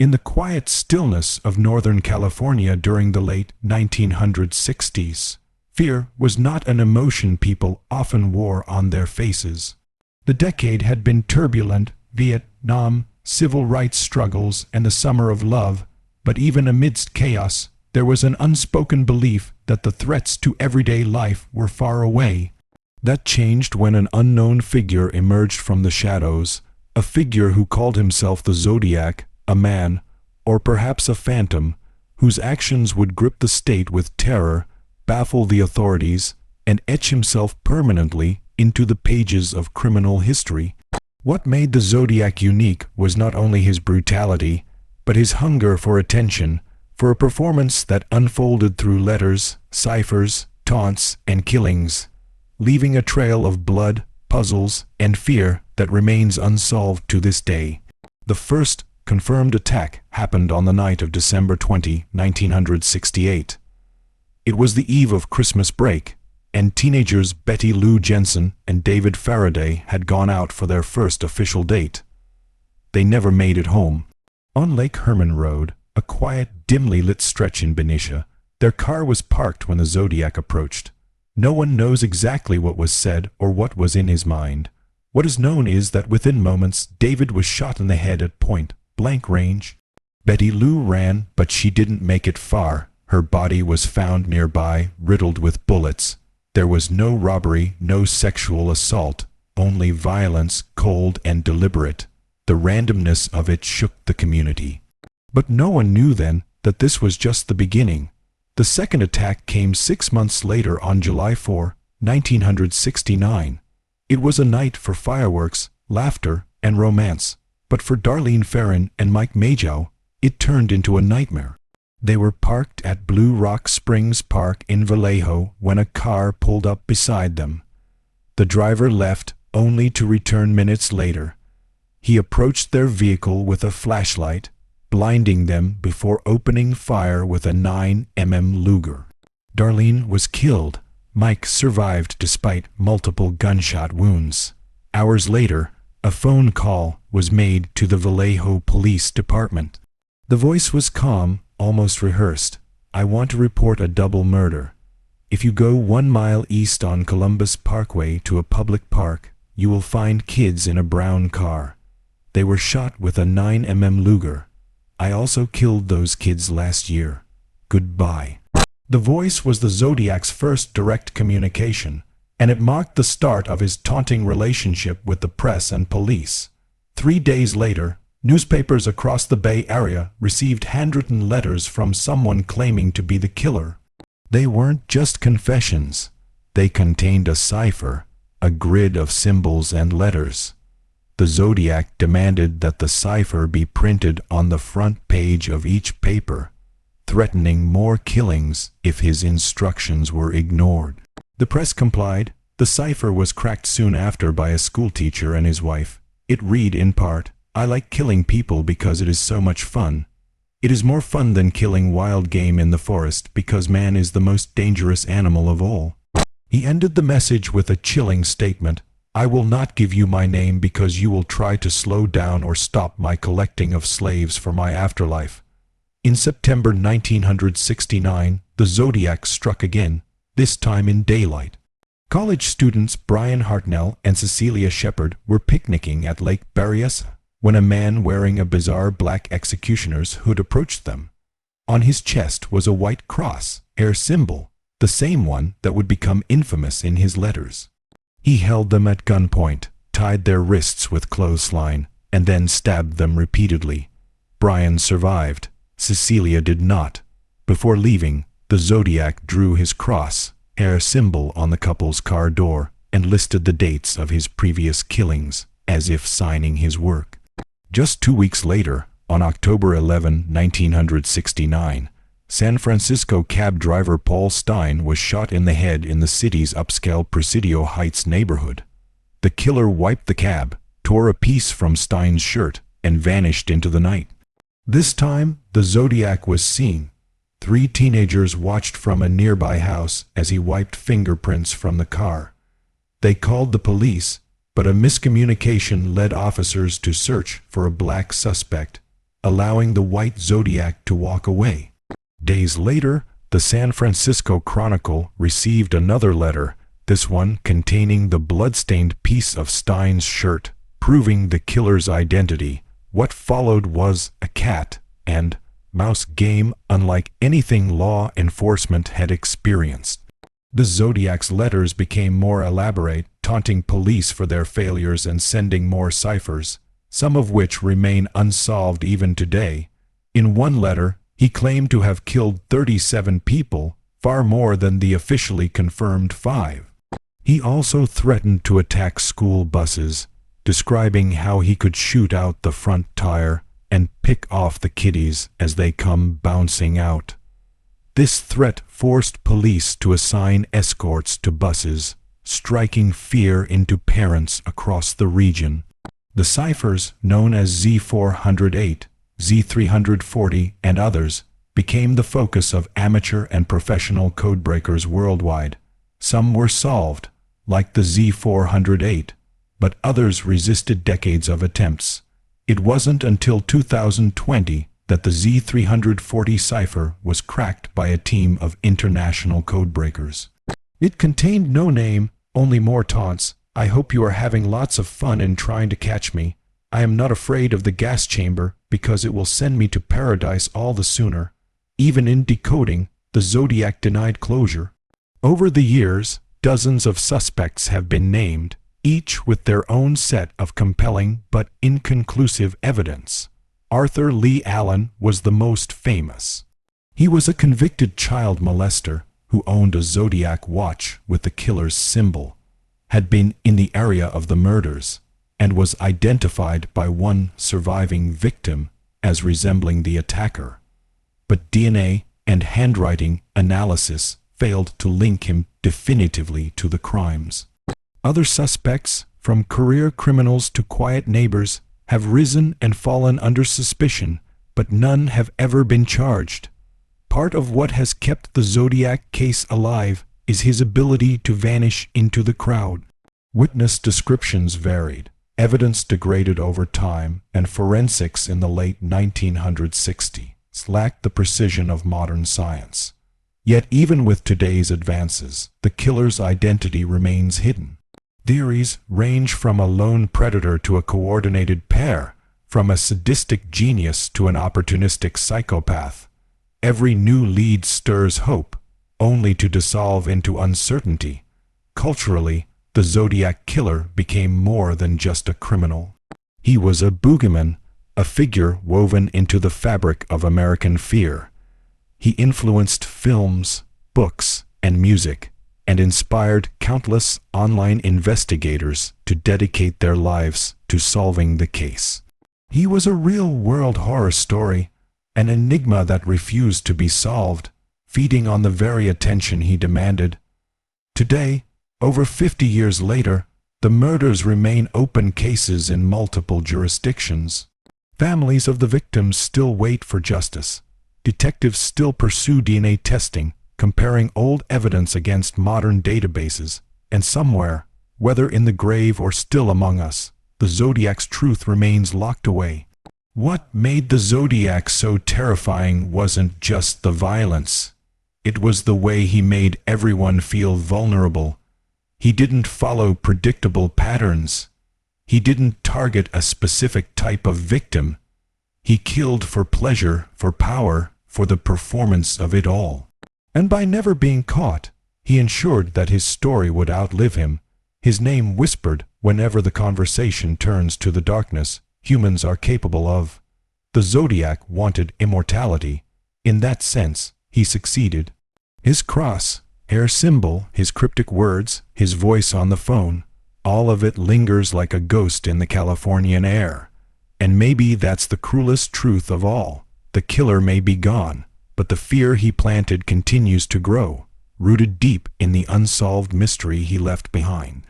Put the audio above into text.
In the quiet stillness of Northern California during the late 1960s, fear was not an emotion people often wore on their faces. The decade had been turbulent: Vietnam, civil rights struggles, and the summer of love, but even amidst chaos, there was an unspoken belief that the threats to everyday life were far away. That changed when an unknown figure emerged from the shadows, a figure who called himself the Zodiac, a man, or perhaps a phantom, whose actions would grip the state with terror, baffle the authorities, and etch himself permanently into the pages of criminal history. What made the Zodiac unique was not only his brutality, but his hunger for attention, for a performance that unfolded through letters, ciphers, taunts, and killings, leaving a trail of blood, puzzles, and fear that remains unsolved to this day. The first confirmed attack happened on the night of December 20, 1968. It was the eve of Christmas break, and teenagers Betty Lou Jensen and David Faraday had gone out for their first official date. They never made it home. On Lake Herman Road, a quiet, dimly lit stretch in Benicia, their car was parked when the Zodiac approached. No one knows exactly what was said or what was in his mind. What is known is that within moments, David was shot in the head at point-blank range. Betty Lou ran, but she didn't make it far. Her body was found nearby, riddled with bullets. There was no robbery, no sexual assault, only violence, cold and deliberate. The randomness of it shook the community. But no one knew then that this was just the beginning. The second attack came 6 months later on July 4, 1969. It was a night for fireworks, laughter, and romance. But for Darlene Ferrin and Mike Majow, it turned into a nightmare. They were parked at Blue Rock Springs Park in Vallejo when a car pulled up beside them. The driver left, only to return minutes later. He approached their vehicle with a flashlight, blinding them before opening fire with a 9mm Luger. Darlene was killed. Mike survived despite multiple gunshot wounds. Hours later, a phone call was made to the Vallejo Police Department. The voice was calm, almost rehearsed. "I want to report a double murder. If you go 1 mile east on Columbus Parkway to a public park, you will find kids in a brown car. They were shot with a 9mm Luger. I also killed those kids last year. Goodbye." The voice was the Zodiac's first direct communication, and it marked the start of his taunting relationship with the press and police. 3 days later, newspapers across the Bay Area received handwritten letters from someone claiming to be the killer. They weren't just confessions. They contained a cipher, a grid of symbols and letters. The Zodiac demanded that the cipher be printed on the front page of each paper, threatening more killings if his instructions were ignored. The press complied. The cipher was cracked soon after by a schoolteacher and his wife. It read in part, "I like killing people because it is so much fun. It is more fun than killing wild game in the forest because man is the most dangerous animal of all." He ended the message with a chilling statement, "I will not give you my name because you will try to slow down or stop my collecting of slaves for my afterlife." In September 1969, the Zodiac struck again, this time in daylight. College students Bryan Hartnell and Cecelia Shepard were picnicking at Lake Berryessa when a man wearing a bizarre black executioner's hood approached them. On his chest was a white cross, air symbol, the same one that would become infamous in his letters. He held them at gunpoint, tied their wrists with clothesline, and then stabbed them repeatedly. Bryan survived. Cecelia did not. Before leaving, the Zodiac drew his cross, air symbol, on the couple's car door and listed the dates of his previous killings, as if signing his work. Just 2 weeks later, on October 11, 1969, San Francisco cab driver Paul Stine was shot in the head in the city's upscale Presidio Heights neighborhood. The killer wiped the cab, tore a piece from Stine's shirt, and vanished into the night. This time, the Zodiac was seen. 3 teenagers watched from a nearby house as he wiped fingerprints from the car. They called the police, but a miscommunication led officers to search for a black suspect. allowing the white Zodiac to walk away. Days later, the San Francisco Chronicle received another letter, this one containing the bloodstained piece of Stine's shirt, proving the killer's identity. What followed was a cat and mouse game unlike anything law enforcement had experienced. The Zodiac's letters became more elaborate, taunting police for their failures and sending more ciphers, some of which remain unsolved even today. In one letter, he claimed to have killed 37 people, far more than the officially confirmed 5. He also threatened to attack school buses, describing how he could shoot out the front tire and pick off the kiddies as they come bouncing out. This threat forced police to assign escorts to buses, striking fear into parents across the region. The ciphers, known as Z408, Z340, and others, became the focus of amateur and professional codebreakers worldwide. Some were solved, like the Z408, but others resisted decades of attempts. It wasn't until 2020 that the Z340 cipher was cracked by a team of international codebreakers. It contained no name, only more taunts. I hope you are having lots of fun in trying to catch me. I am not afraid of the gas chamber because it will send me to paradise all the sooner. Even in decoding, the Zodiac denied closure. Over the years, dozens of suspects have been named, each with their own set of compelling but inconclusive evidence. Arthur Lee Allen was the most famous. He was a convicted child molester who owned a Zodiac watch with the killer's symbol, had been in the area of the murders, and was identified by one surviving victim as resembling the attacker. But DNA and handwriting analysis failed to link him definitively to the crimes. Other suspects, from career criminals to quiet neighbors, have risen and fallen under suspicion, but none have ever been charged. Part of what has kept the Zodiac case alive is his ability to vanish into the crowd. Witness descriptions varied, evidence degraded over time, and forensics in the late 1960s lacked the precision of modern science. Yet even with today's advances, the killer's identity remains hidden. Theories range from a lone predator to a coordinated pair, from a sadistic genius to an opportunistic psychopath. Every new lead stirs hope, only to dissolve into uncertainty. Culturally, the Zodiac Killer became more than just a criminal. He was a boogeyman, a figure woven into the fabric of American fear. He influenced films, books, and music, and inspired countless online investigators to dedicate their lives to solving the case. He was a real-world horror story, an enigma that refused to be solved, feeding on the very attention he demanded. Today, over 50 years later, the murders remain open cases in multiple jurisdictions. Families of the victims still wait for justice. Detectives still pursue DNA testing, comparing old evidence against modern databases, and somewhere, whether in the grave or still among us, the Zodiac's truth remains locked away. What made the Zodiac so terrifying wasn't just the violence. It was the way he made everyone feel vulnerable. He didn't follow predictable patterns. He didn't target a specific type of victim. He killed for pleasure, for power, for the performance of it all. And by never being caught, he ensured that his story would outlive him. His name whispered whenever the conversation turns to the darkness humans are capable of. The Zodiac wanted immortality. In that sense, he succeeded. His cross, hair symbol, his cryptic words, his voice on the phone, all of it lingers like a ghost in the Californian air. And maybe that's the cruelest truth of all. The killer may be gone, but the fear he planted continues to grow, rooted deep in the unsolved mystery he left behind.